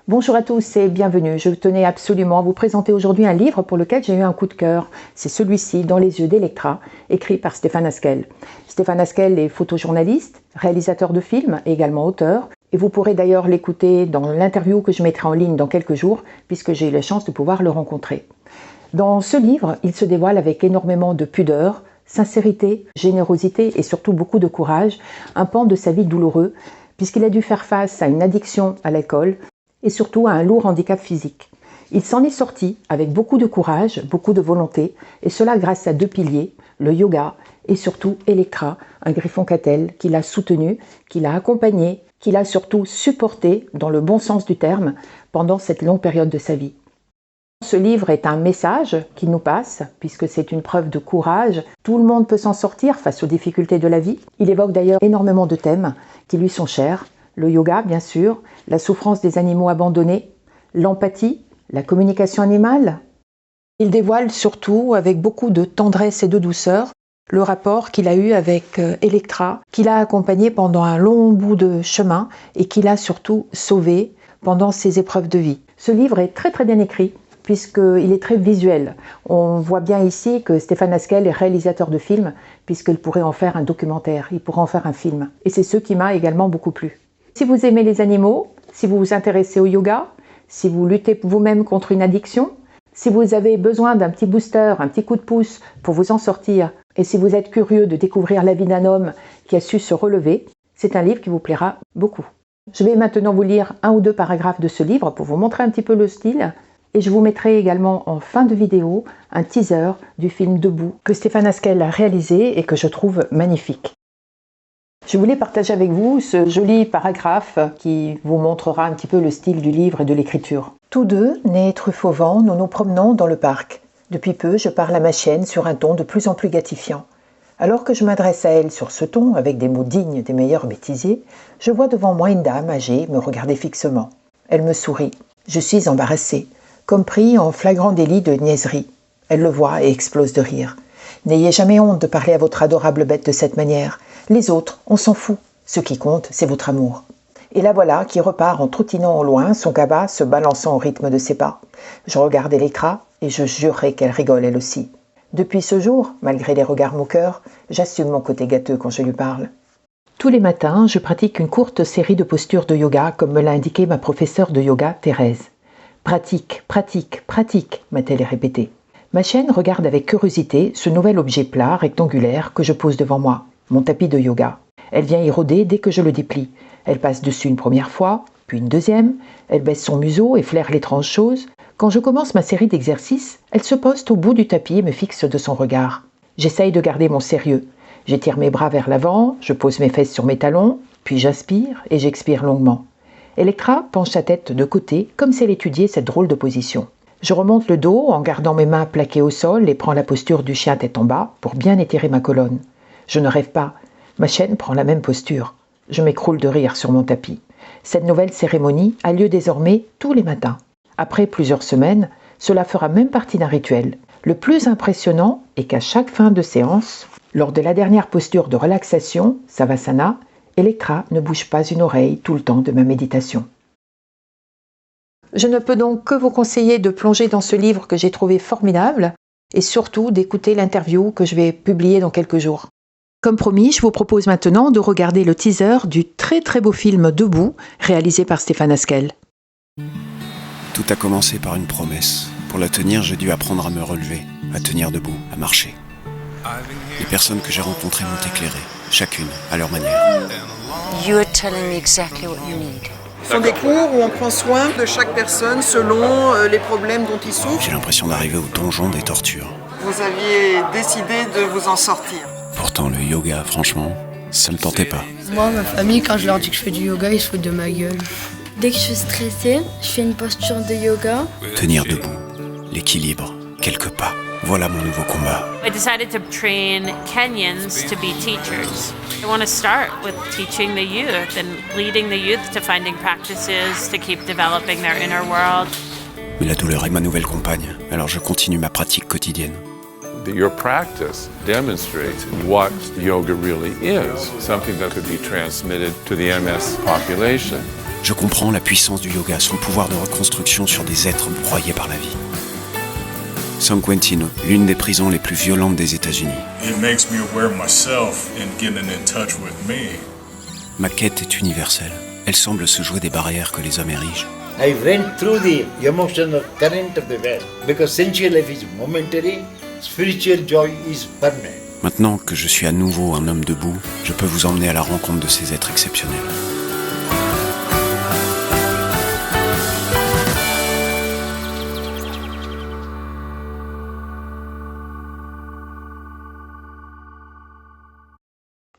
Bonjour à tous et bienvenue. Je tenais absolument à vous présenter aujourd'hui un livre pour lequel j'ai eu un coup de cœur. C'est celui-ci, Dans les yeux d'Electra, écrit par Stéphane Haskell. Stéphane Haskell est photojournaliste, réalisateur de films et également auteur. Et vous pourrez d'ailleurs l'écouter dans l'interview que je mettrai en ligne dans quelques jours, puisque j'ai eu la chance de pouvoir le rencontrer. Dans ce livre, il se dévoile avec énormément de pudeur, sincérité, générosité et surtout beaucoup de courage, un pan de sa vie douloureux, puisqu'il a dû faire face à une addiction à l'alcool et surtout à un lourd handicap physique. Il s'en est sorti avec beaucoup de courage, beaucoup de volonté, et cela grâce à deux piliers, le yoga et surtout Electra, un griffon-catel qui l'a soutenu, qui l'a accompagné, qui l'a surtout supporté, dans le bon sens du terme, pendant cette longue période de sa vie. Ce livre est un message qui nous passe, puisque c'est une preuve de courage. Tout le monde peut s'en sortir face aux difficultés de la vie. Il évoque d'ailleurs énormément de thèmes qui lui sont chers. Le yoga, bien sûr, la souffrance des animaux abandonnés, l'empathie, la communication animale. Il dévoile surtout, avec beaucoup de tendresse et de douceur, le rapport qu'il a eu avec Electra, qu'il a accompagné pendant un long bout de chemin et qu'il a surtout sauvé pendant ses épreuves de vie. Ce livre est très très bien écrit, puisqu'il est très visuel. On voit bien ici que Stéphane Haskell est réalisateur de films, puisqu'il pourrait en faire un documentaire, il pourrait en faire un film. Et c'est ce qui m'a également beaucoup plu. Si vous aimez les animaux, si vous vous intéressez au yoga, si vous luttez vous-même contre une addiction, si vous avez besoin d'un petit booster, un petit coup de pouce pour vous en sortir, et si vous êtes curieux de découvrir la vie d'un homme qui a su se relever, c'est un livre qui vous plaira beaucoup. Je vais maintenant vous lire un ou deux paragraphes de ce livre pour vous montrer un petit peu le style. Et je vous mettrai également en fin de vidéo un teaser du film Debout que Stéphane Haskell a réalisé et que je trouve magnifique. Je voulais partager avec vous ce joli paragraphe qui vous montrera un petit peu le style du livre et de l'écriture. Tous deux, nés Truffauvent, nous nous promenons dans le parc. Depuis peu, je parle à ma chienne sur un ton de plus en plus gratifiant. Alors que je m'adresse à elle sur ce ton, avec des mots dignes des meilleurs bêtisiers, je vois devant moi une dame âgée me regarder fixement. Elle me sourit. Je suis embarrassée, comme pris en flagrant délit de niaiserie. Elle le voit et explose de rire. « N'ayez jamais honte de parler à votre adorable bête de cette manière. Les autres, on s'en fout. Ce qui compte, c'est votre amour. » Et la voilà qui repart en trottinant au loin, son cabas se balançant au rythme de ses pas. Je regarde Electra et je jurerai qu'elle rigole elle aussi. Depuis ce jour, malgré les regards moqueurs, j'assume mon côté gâteux quand je lui parle. Tous les matins, je pratique une courte série de postures de yoga, comme me l'a indiqué ma professeure de yoga, Thérèse. Pratique, pratique, pratique, m'a-t-elle répété. Ma chienne regarde avec curiosité ce nouvel objet plat, rectangulaire, que je pose devant moi, mon tapis de yoga. Elle vient y rôder dès que je le déplie. Elle passe dessus une première fois, puis une deuxième. Elle baisse son museau et flaire l'étrange chose. Quand je commence ma série d'exercices, elle se poste au bout du tapis et me fixe de son regard. J'essaye de garder mon sérieux. J'étire mes bras vers l'avant, je pose mes fesses sur mes talons, puis j'inspire et j'expire longuement. Electra penche sa tête de côté, comme si elle étudiait cette drôle de position. Je remonte le dos en gardant mes mains plaquées au sol et prends la posture du chien tête en bas pour bien étirer ma colonne. Je ne rêve pas. Ma chienne prend la même posture. Je m'écroule de rire sur mon tapis. Cette nouvelle cérémonie a lieu désormais tous les matins. Après plusieurs semaines, cela fera même partie d'un rituel. Le plus impressionnant est qu'à chaque fin de séance, lors de la dernière posture de relaxation, Savasana, Electra ne bouge pas une oreille tout le temps de ma méditation. Je ne peux donc que vous conseiller de plonger dans ce livre que j'ai trouvé formidable et surtout d'écouter l'interview que je vais publier dans quelques jours. Comme promis, je vous propose maintenant de regarder le teaser du très très beau film Debout, réalisé par Stéphane Haskell. Tout a commencé par une promesse. Pour la tenir, j'ai dû apprendre à me relever, à tenir debout, à marcher. Les personnes que j'ai rencontrées m'ont éclairé, chacune à leur manière. You're telling me exactly what you need. Ce sont des cours où on prend soin de chaque personne selon les problèmes dont il souffre. J'ai l'impression d'arriver au donjon des tortures. Vous aviez décidé de vous en sortir. Pourtant, le yoga, franchement, ça me tentait pas. Moi, ma famille, quand je leur dis que je fais du yoga, ils se foutent de ma gueule. Dès que je suis stressée, je fais une posture de yoga. Tenir debout, l'équilibre, quelques pas. Voilà mon nouveau combat. I decided to train Kenyans to be teachers. I want to start with teaching the youth and leading the youth to finding practices to keep developing their inner world. Mais la douleur est ma nouvelle compagne, alors je continue ma pratique quotidienne. Your practice demonstrates what yoga really is, something that could be transmitted to the MS population. Je comprends la puissance du yoga, son pouvoir de reconstruction sur des êtres broyés par la vie. San Quentin, l'une des prisons les plus violentes des États-Unis. Ma quête est universelle. Elle semble se jouer des barrières que les hommes érigent. I went through the emotional current of the world because sensual life is momentary, spiritual joy is permanent. Maintenant que je suis à nouveau un homme debout, je peux vous emmener à la rencontre de ces êtres exceptionnels.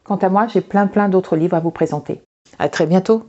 Quant à moi, j'ai plein d'autres livres à vous présenter. À très bientôt.